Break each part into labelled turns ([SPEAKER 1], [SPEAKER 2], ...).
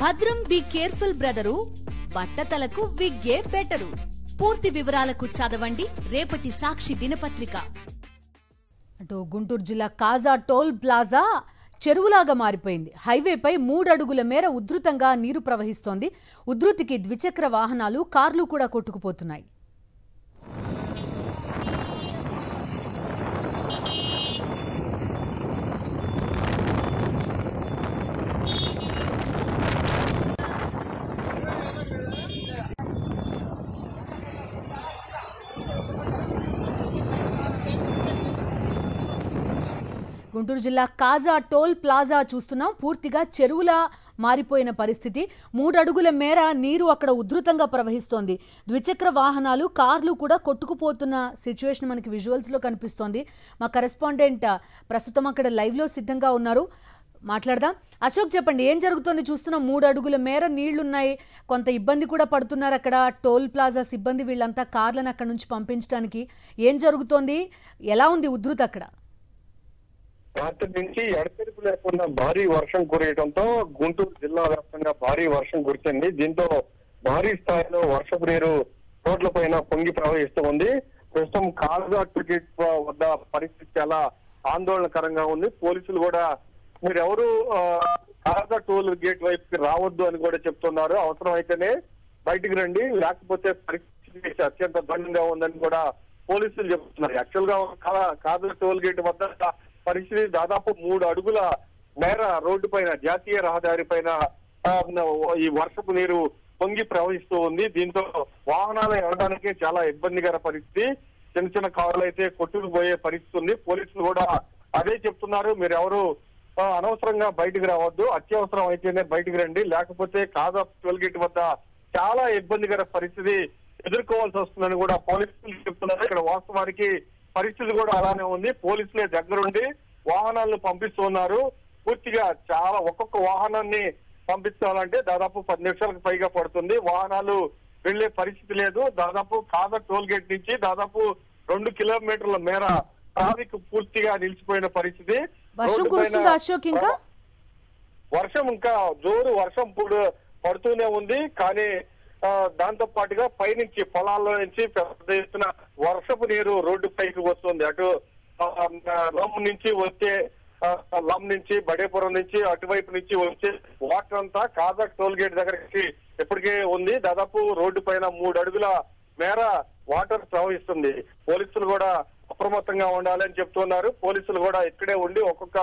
[SPEAKER 1] భద్రం be careful brother, బట్టతలకు విగ్గే better. పూర్తి వివరాలకు చదవండి రేపటి సాక్షి దినపత్రిక.
[SPEAKER 2] అటు గుంటూరు జిల్లా కాజా టోల్ ప్లాజా చెరువులాగా మారిపోయింది. హైవేపై 3 అడుగుల మేర ఉధృతంగా నీరు ప్రవహిస్తోంది. ఉధృతికి ద్విచక్ర వాహనాలు, కార్లు కూడా కొట్టుకుపోతున్నాయి. గుంటూరు జిల్లా కాజా టోల్ ప్లాజా చూస్తున్నాం. పూర్తిగా చెరువులా మారిపోయిన పరిస్థితి. 3 అడుగుల మేర నీరు అక్కడ ఉధృతంగా ప్రవహిస్తోంది. ద్విచక్ర వాహనాలు, కార్లు కూడా కొట్టుకుపోతున్న సిచ్యువేషన్ మనకి విజువల్స్లో కనిపిస్తోంది. మా కరెస్పాండెంట్ ప్రస్తుతం అక్కడ లైవ్లో సిద్ధంగా ఉన్నారు, మాట్లాడదాం. అశోక్, చెప్పండి, ఏం జరుగుతోంది? చూస్తున్నాం 3 అడుగుల మేర నీళ్లున్నాయి. కొంత ఇబ్బంది కూడా పడుతున్నారు అక్కడ టోల్ ప్లాజా సిబ్బంది, వీళ్ళంతా కార్లను అక్కడ నుంచి పంపించడానికి. ఏం జరుగుతోంది? ఎలా ఉంది ఉధృతి అక్కడ?
[SPEAKER 3] రాత్రి నుంచి ఎడతెరిపి లేకుండా భారీ వర్షం కురియడంతో గుంటూరు జిల్లా వ్యాప్తంగా భారీ వర్షం కురిసింది. దీంతో భారీ స్థాయిలో వర్షపు నీరు రోడ్లపైన పొంగి ప్రవహిస్తూ ఉంది. ప్రస్తుతం కాజా టికెట్ వద్ద పరిస్థితి చాలా ఆందోళనకరంగా ఉంది. పోలీసులు కూడా మీరెవరు కాజా టోల్ గేట్ వైపుకి రావద్దు అని కూడా చెప్తున్నారు. అవసరం అయితేనే బయటికి రండి, లేకపోతే పరిస్థితి అత్యంత దారుణంగా ఉందని కూడా పోలీసులు చెప్తున్నారు. యాక్చువల్ గా కాజా టోల్ గేట్ వద్ద పరిస్థితి దాదాపు 3 అడుగుల మేర రోడ్డు పైన, జాతీయ రహదారి పైన ఈ వర్షపు నీరు పొంగి ప్రవహిస్తూ ఉంది. దీంతో వాహనాలు వెళ్ళడానికి చాలా ఇబ్బందికర పరిస్థితి. చిన్న చిన్న కార్లు అయితే కొట్టుకుపోయే పరిస్థితి ఉంది. పోలీసులు కూడా అదే చెప్తున్నారు, మీరెవరు అనవసరంగా బయటికి రావద్దు, అత్యవసరం అయితేనే బయటికి రండి, లేకపోతే కాజా టోల్ గేట్ వద్ద చాలా ఇబ్బందికర పరిస్థితి ఎదుర్కోవాల్సి వస్తుందని కూడా పోలీసులు చెప్తున్నారు. ఇక్కడ వాస్తవానికి పరిస్థితి కూడా అలానే ఉంది. పోలీసులే దగ్గరుండి వాహనాలను పంపిస్తున్నారు. పూర్తిగా చాలా ఒక్కొక్క వాహనాన్ని పంపించాలంటే దాదాపు 10 నిమిషాలకు పైగా పడుతుంది. వాహనాలు వెళ్లే పరిస్థితి లేదు. దాదాపు కాజా టోల్ గేట్ నుంచి దాదాపు 2 కిలోమీటర్ల మేర ట్రాఫిక్ పూర్తిగా నిలిచిపోయిన పరిస్థితి.
[SPEAKER 2] వర్షం కురుస్తుందా అశోక్?
[SPEAKER 3] వర్షం ఇంకా జోరు వర్షం పడుతూనే ఉంది. కానీ దాంతో పాటుగా పైనుంచి పొలాల్లో నుంచి పెద్ద ఎత్తున వర్షపు నీరు రోడ్డు పైకి వస్తుంది. అటు లమ్ నుంచి బడేపురం నుంచి అటువైపు నుంచి వచ్చే వాటర్ అంతా కాజా టోల్ గేట్ దగ్గరికి ఇప్పటికే ఉంది. దాదాపు రోడ్డు పైన 3 అడుగుల మేర వాటర్ ప్రవహిస్తుంది. పోలీసులు కూడా అప్రమత్తంగా ఉండాలని చెప్తున్నారు. పోలీసులు కూడా ఇక్కడే ఉండి ఒక్కొక్క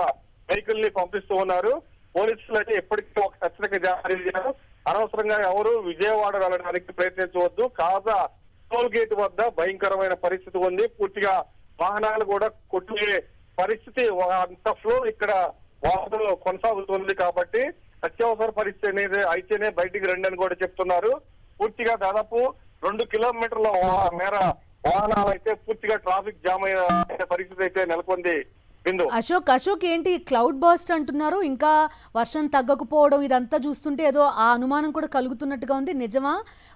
[SPEAKER 3] వెహికల్ ని పంపిస్తూ ఉన్నారు. పోలీసులు అయితే ఇప్పటికీ ఒక హెచ్చరిక జారీ చేశారు, అనవసరంగా ఎవరు విజయవాడ వెళ్ళడానికి ప్రయత్నించవద్దు. కాజా టోల్ గేట్ వద్ద భయంకరమైన పరిస్థితి ఉంది. పూర్తిగా వాహనాలు కూడా కొట్టుకునే పరిస్థితి, అంత ఫ్లో ఇక్కడ వాహనాలు కొనసాగుతుంది. కాబట్టి అత్యవసర పరిస్థితి అనేది అయితేనే బయటికి రండి అని కూడా చెప్తున్నారు. పూర్తిగా దాదాపు 2 కిలోమీటర్ల మేర వాహనాలు అయితే పూర్తిగా ట్రాఫిక్ జామ్ అయిన పరిస్థితి అయితే నెలకొంది.
[SPEAKER 2] అశోక్, ఏంటి క్లౌడ్ బర్స్ట్ అంటున్నారు? ఇంకా వర్షం తగ్గకపోవడం, ఇదంతా చూస్తుంటే ఏదో ఆ అనుమానం కూడా కలుగుతున్నట్టుగా ఉంది. నిజమా?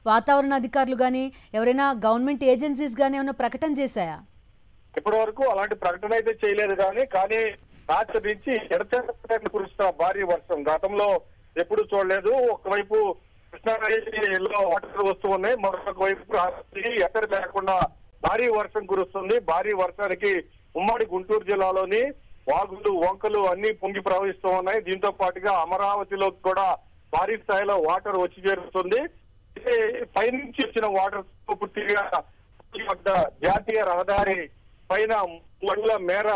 [SPEAKER 2] వాతావరణ అధికారులు గానీ ఎవరైనా గవర్నమెంట్ ఏజెన్సీస్ గానీ ఏమైనా ప్రకటన చేశాయా?
[SPEAKER 3] ఇప్పటి వరకు అలాంటి ప్రకటన అయితే చేయలేదు. కానీ రాత్రి నుంచి ఎడతెరిపి కురుస్తున్న భారీ వర్షం గతంలో ఎప్పుడు చూడలేదు. ఒకవైపు కృష్ణానదిలో వాటర్ వస్తూ ఉన్నాయి, మరొక వైపు ఎక్కడి లేకుండా భారీ వర్షం కురుస్తుంది. భారీ వర్షానికి ఉమ్మడి గుంటూరు జిల్లాలోని వాగులు, వంకలు అన్ని పొంగి ప్రవహిస్తూ ఉన్నాయి. దీంతో పాటుగా అమరావతిలో కూడా భారీ స్థాయిలో వాటర్ వచ్చి చేరుతుంది. పైనుంచి వచ్చిన వాటర్ పూర్తిగా జాతీయ రహదారి పైన 3 అడుగుల మేర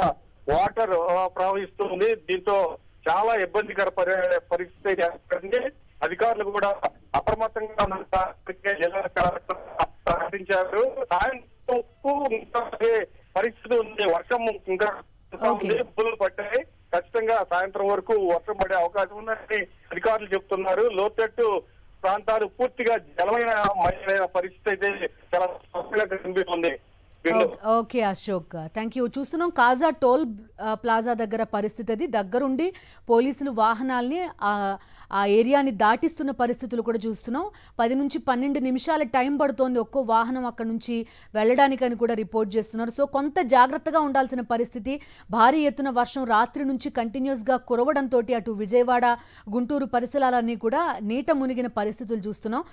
[SPEAKER 3] వాటర్ ప్రవహిస్తుంది. దీంతో చాలా ఇబ్బందికర పరిస్థితి ఏర్పడింది. అధికారులు కూడా అప్రమత్తంగా ప్రకటించారు. పరిస్థితి ఉంది. వర్షం ఇంకా పుల్లు పట్టాయి. ఖచ్చితంగా సాయంత్రం వరకు వర్షం పడే అవకాశం ఉందని అధికారులు చెప్తున్నారు. లోతట్టు ప్రాంతాలు పూర్తిగా జలమైన పరిస్థితి అయితే చాలా కనిపిస్తుంది.
[SPEAKER 2] Okay Ashok, thank you. చూస్తున్నాం కాజా టోల్ ప్లాజా దగ్గర పరిస్థితి అది. దగ్గరుండి పోలీసులు వాహనాల్ని ఆ ఏరియాని దాటిస్తున్న పరిస్థితులు కూడా చూస్తున్నాం. 10 నుంచి 12 నిమిషాల టైం పడుతోంది ఒక్కో వాహనం అక్కడ నుంచి వెళ్ళడానికని కూడా రిపోర్ట్ చేస్తున్నారు. సో కొంత జాగ్రత్తగా ఉండాల్సిన పరిస్థితి. భారీ ఎత్తున వర్షం రాత్రి నుంచి కంటిన్యూస్గా కురవడంతో అటు విజయవాడ, గుంటూరు పరిసరాలన్నీ కూడా నీట మునిగిన పరిస్థితులు చూస్తున్నాం.